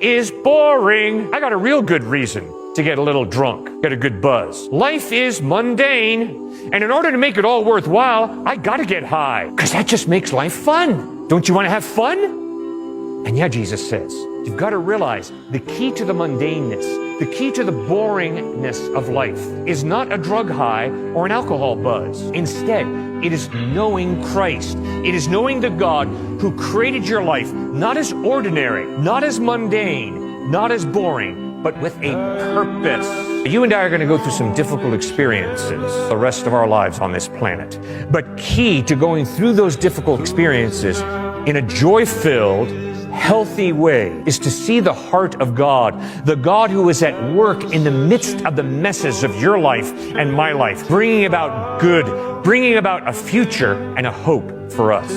is boring. I got a real good reason to get a little drunk, get a good buzz. Life is mundane. And in order to make it all worthwhile, I gotta get high, because that just makes life fun. Don't you want to have fun? And yeah, Jesus says, you've got to realize the key to the mundaneness, the key to the boringness of life is not a drug high or an alcohol buzz. Instead, it is knowing Christ. It is knowing the God who created your life, not as ordinary, not as mundane, not as boring, but with a purpose. You and I are going to go through some difficult experiences the rest of our lives on this planet. But key to going through those difficult experiences in a joy-filled, healthy way is to see the heart of God, the God who is at work in the midst of the messes of your life and my life, bringing about good, bringing about a future and a hope for us.